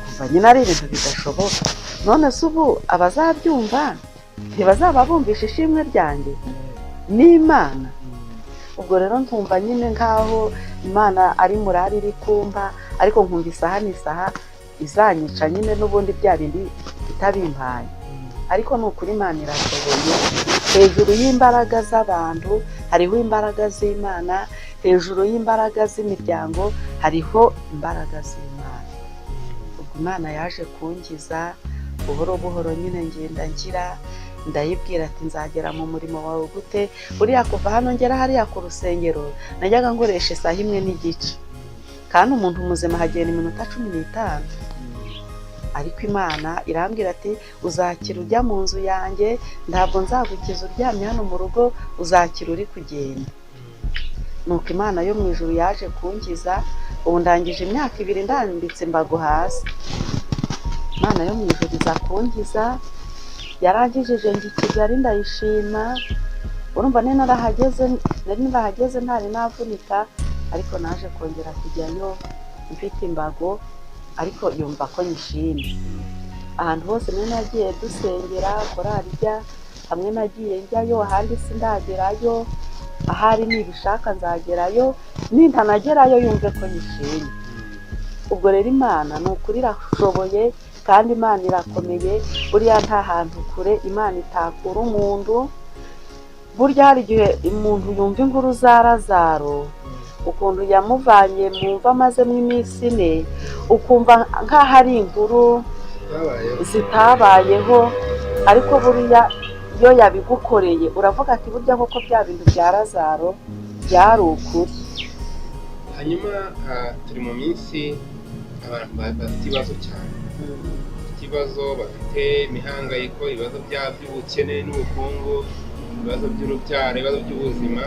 kuva nyine ari ibintu bidashoboka none se ubu abazabyumva ntibazaba bumvisha ishimwe ryanjye n'Imana ubwo rero ntumva nyine nk'aho Imana ari murari iri kumva ariko nkumva isaha n'isaha izanyica nyine n'ubundi bya bindi itabimpaye ariko ni ukuri Imana irashoboye hejuru y'imbaraga z'abantu hariho imbaraga z'Imana hejuru y'imbaraga z'imiryango hariho imbaraga z'Imana ubwo Imana yaje kungiza buhoro buhoro nyine ngenda ngira ndayibwira ati nzagera mu murimo wawe gute buriya kuva hano ngera hariya ku rusengero najyaga ngoresha isaha imwe n'igice kandi umuntu muzima hagenda iminota 15 ariko Imana irambwira ati uzakira ujya mu nzu yanjye ntabwo nzagukiza uryamye hano mu rugo uzakira uri kugenda nuko Imana yo mu ijuru yaje kungiza ubu ndangije imyaka 2 ndambitse imbago hasi Imana yo mu ijuru iza kungiza yarangijije njye i Kigali ndayishima, urumva nari narahageze ntari navunika, ariko naje kongera kujyayo mfite imbago, ariko yumva ko nyishimye. Ahantu hose nari nagiye dusengera korari ijya, hamwe nagiye njyayo, ahandi sindagerayo, ahari nibishaka nzagerayo, nintanagerayo yumve ko nyishimye. Ubwo rero Imana ni ukuri irashoboye kandi Imana irakomeye, buriya nta hantu kure Imana itakura umuntu. Burya hari igihe umuntu yumva inkuru za Lazaro, ukuntu yamuvanye mu mva amazemo iminsi 4, ukumva nk'aho ari inkuru zitabayeho, ariko buriya iyo yabigukoreye uravuga ati burya koko bya bintu bya Lazaro byari ukuri. hanyuma turi mu minsi abantu bafite ibibazo cyane, ikibazo bafite imihangayiko, ibibazo by'ubukene n'ubukungu, ibibazo by'urubyaro, ibibazo by'ubuzima,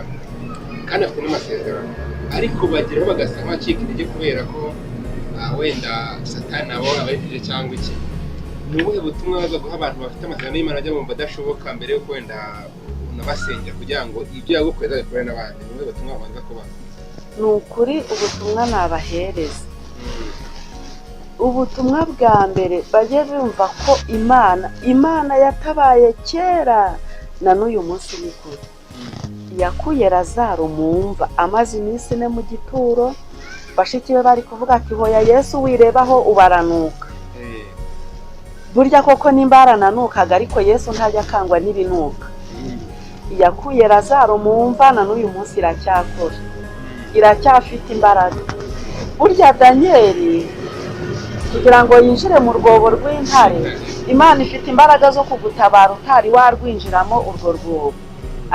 kandi bafite n'amasezerano, ariko bageraho bagasa nk'abacika intege kubera ko wenda satani nabo abayitije cyangwa iki. Ni ubuhe butumwa baza guha abantu bafite amasezerano y'Imana bajya bumva adashoboka mbere yuko wenda unabasengera kugira ngo ibyo yagukorera bikorere n'abandi? Ni ubuhe butumwa babanza kubaha? Ni ukuri ubutumwa nabahereza, ubutumwa bwa mbere bajye bumva ko Imana yatabaye kera na n'uyu munsi ni kure. Yakuye Lazaro mu mva amaze iminsi 4 mu gituro, bashiki be bari kuvuga ati hoya Yesu wirebaho ubaranuka. Burya koko nimba arananukaga, ariko Yesu ntajya akangwa n'ibinuka. Yakuye Lazaro mu mva na n'uyu munsi iracyakora, iracyafite imbaraga. Burya Daniyeli kugira ngo yinjire mu rwobo rw'intare, Imana ifite imbaraga zo kugutabara utari warwinjiramo urwo rwobo,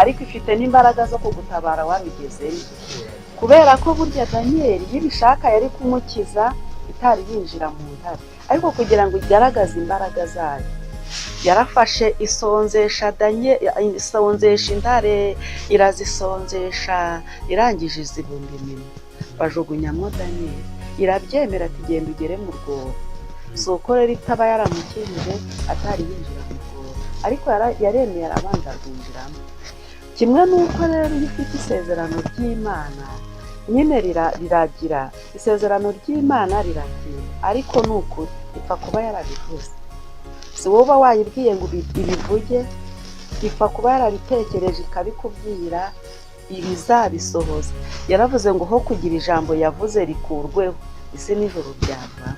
ariko ifite n'imbaraga zo kugutabara warugezemo. Kubera ko burya Daniyeli yibishaka yari kumukiza itari yinjira mu ntare, ariko kugira ngo igaragaze imbaraga zayo yarafashe isonzesha intare, irazisonzesha, irangije izibumba iminwa, bajugunyamo Daniyeli. Irabyemera ati genda ugere mu rwobo. Si uko rero itaba yaramukijije atari yinjira mu rwobo, ariko yaremeye arabanza rwinjiramo. Kimwe n'uko rero iyo ufite isezerano ry'Imana nyine riragira, isezerano ry'Imana riratinda, ariko ni ukuri ipfa kuba yarabivuze. Si wowe uba wayibwiye ngo ibivuge, ipfa kuba yarabitekereje ikabikubwira, ibizabisohoza. Yaravuze ngo ho kugira ijambo yavuze rikurweho, isi n'ijoro byava.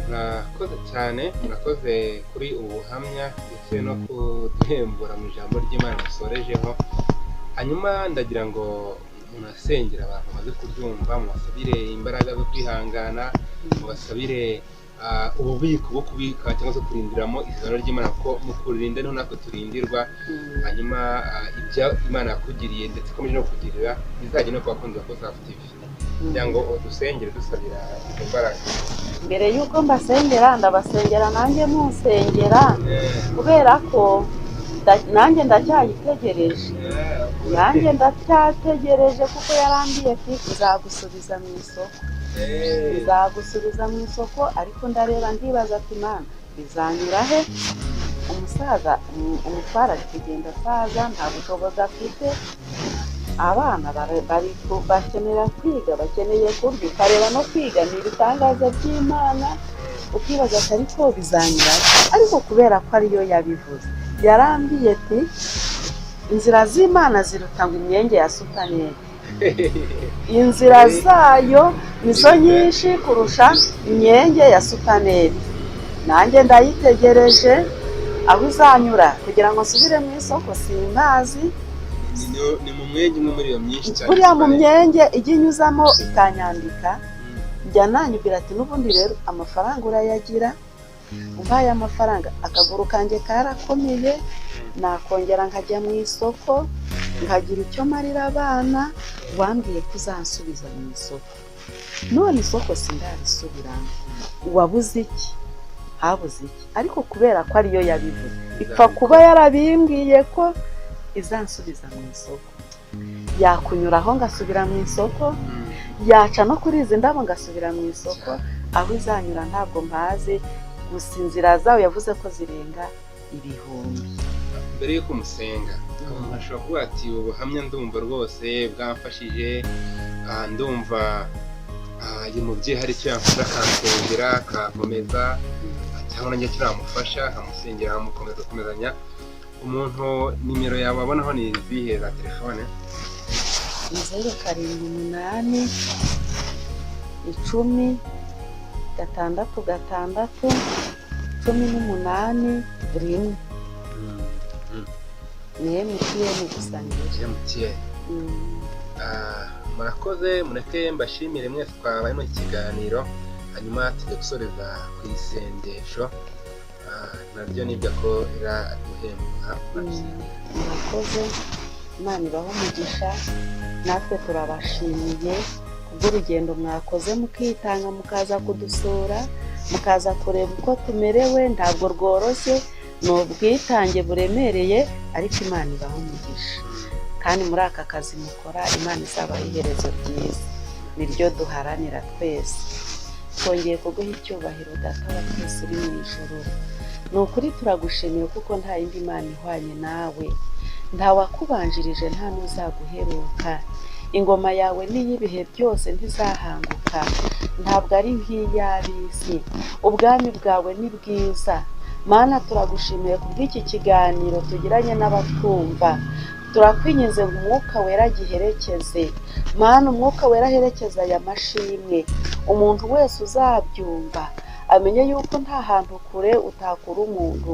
Murakoze cyane, murakoze kuri ubu buhamya ndetse no kuduhembura mu ijambo ry'Imana musorejeho. Hanyuma ndagira ngo munasengera abantu bamaze kuryumva, mubasabire imbaraga zo kwihangana, mubasabire ububiko bwo kubika cyangwa se kurindiramo isezerano ry'Imana, ko mu kuririnda niho natwe turindirwa. Hanyuma ibyo Imana yakugiriye ndetse ikomeje no kugirira bizajya no ku bakunzi ba Kosafu TV, kugira ngo dusengere dusabira izo mbaraga. Mbere y'uko mbasengera, ndabasengera nanjye musengera, kubera ko nanjye ndacyategereje kuko yarambiye ati nzagusubiza mu isoko, ariko ndareba ndibaza ati Mana bizanyura he? Umutwara ari kugenda asaza, nta bushobozi afite, abana bakenera kwiga, bakeneye kurya, ukareba no kwiga ni ibitangaza by'Imana, ukibaza ati ariko bizanyura, ariko kubera ko ariyo yabivuze, yarambiye ati inzira z'Imana ziruta ngo imyenge ya Sutaneri. Inzira zayo nizo nyinshi kurusha imyenge ya Sutaneri. Nanjye ndayitegereje aho izanyura kugira ngo nsubire mu isoko, simbazi. Ni mu mwenge umwe muri iyo myinshi cyane. Buriya mu myenge ijya inyuzamo ikanyandika, njya nanyubwira ati n'ubundi rero amafaranga urayagira, umpaye amafaranga akaguru kanjye karakomeye, nakongera nkajya mu isoko nkagira icyo marira abana, wambwiye ko uzansubiza mu isoko. None isoko sindarisubiramo, wabuze iki? Habuze iki? Ariko kubera ko ariyo yabivuze, ipfa kuba yarabimbwiye ko izansubiza mu isoko. Yakunyuraho ngasubira mu isoko, yaca no kuri izi ndabo ngasubira mu isoko, aho izanyura ntabwo mpazi, gusa inzira zawo yavuze ko zirenga 1000. mbere yuko musenga umuntu ashobora kuvuga ati ubuhamya ndumva rwose bwamfashije, ndumva uyu mubyeyi hari icyo yamfasha akansengera akakomeza, cyangwa nanjye kiramufasha nkamusengera nkamukomezanya. Umuntu nimero yawe abonaho ni izihe za telefone? 078 10 6 18 1. Ni MTN gusangira. MTN. Murakoze, mureke mbashimire mwese twabaye mu kiganiro, hanyuma tujye gusoreza ku isengesho naryo nibyo ko iraduhemba. Murakoze, Imana ibaho umugisha, natwe turabashimiye kubw'urugendo mwakoze mukitanga mukaza kudusura, mukaza kureba uko tumerewe. Ntabwo rworoshye, ni ubwitange buremereye, ariko Imana ibaho umugisha, kandi muri aka kazi mukora Imana izabaha iherezo ryiza, niryo duharanira twese. Twongeye kuguha icyubahiro Data wa twese uri mu ijuru. Ni ukuri turagushimiye kuko nta yindi Mana ihwanye nawe, nta wakubanjirije nta n'uzaguheruka. Ingoma yawe n'iy'ibihe byose ntizahanguka, ntabwo ari nk'iy'ab'isi. Ubwami bwawe ni bwiza Mana. Turagushimiye kubw'iki kiganiro tugiranye n'abatwumva. Turakwinginze ngo umwuka wera giherekeze Mana, umwuka wera aherekeza aya mashimwe. Umuntu wese uzabyumva amenye yuko nta hantu kure utakura umuntu.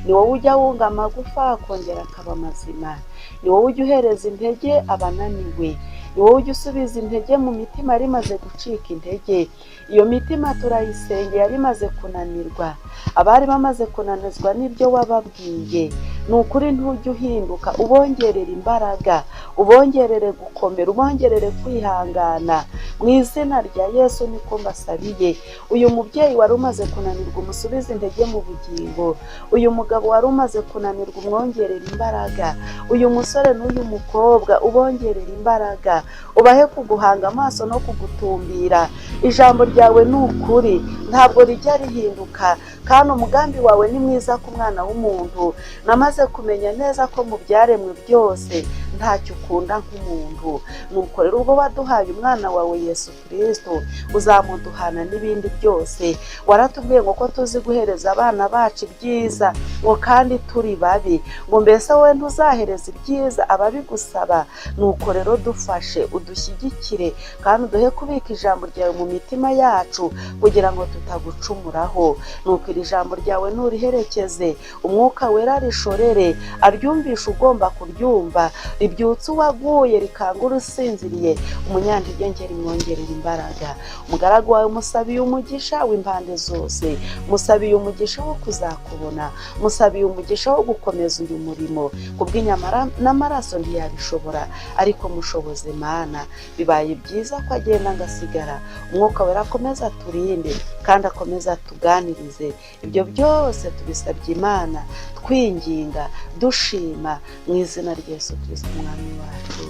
Ni wowe ujya wunga amagufa akongera akaba mazima, ni wowe ujya uhereza intege abananiwe, ni wowe ujya usubiza intege mu mitima yari imaze gucika intege. Iyo mitima turayisengeye yari imaze kunanirwa, abari bamaze kunanizwa n'ibyo wababwiye. Ni ukuri ntujya uhinduka, ubongerera imbaraga, ubongerere gukomera, ubongerere kwihangana. Mu izina rya Yesu niko mbasabiye. Uyu mubyeyi wari umaze kunanirwa umusubize intege mu bugingo, uyu mugabo wari umaze kunanirwa umwongerera imbaraga, uyu musore n'uyu mukobwa ubongerera imbaraga, ubahe kuguhanga amaso no kugutumbira. Ijambo ryawe ni ukuri, ntabwo rijya rihinduka, kandi umugambi wawe ni mwiza ku mwana w'umuntu. Namaze kumenya neza ko mu byaremwe byose ntacyo ukunda nk'umuntu. Nuko rero ubwo waduhaye umwana wawe Yesu Kristo, uzamuduhana n'ibindi byose. Waratubwiye ngo ko tuzi guhereza abana bacu ibyiza, ngo kandi turi babi, ngo mbese wowe ntuzahereza ibyiza ababigusaba. Nuko rero dufashe, udushyigikire, kandi uduhe kubika ijambo ryawe mu mitima yacu kugira ngo tutagucumuraho. Nuko iri jambo ryawe nuriherekeze, umwuka wera rishorere, aryumvisha ugomba kuryumva, ribyutse uwaguye rikangura usinziriye, umunyantege nke rimwongerera imbaraga. Umugaragu wawe musabiye umugisha w'impande zose, musabiye umugisha wo kuzakubona, musabiye umugisha wo gukomeza uyu murimo. Kubw'inyama n'amaraso ntiyabishobora, ariko mushoboze Mana. Bibaye byiza ko agenda ngasigara, umwuka wera akomeza aturinde kandi akomeza atuganirize. Ibyo byose tubisabye Imana twinginga dushima mu izina rya Yesu Kristo umwami wacu.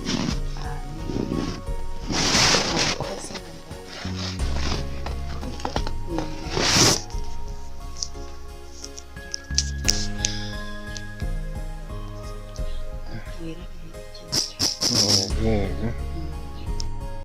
Amen.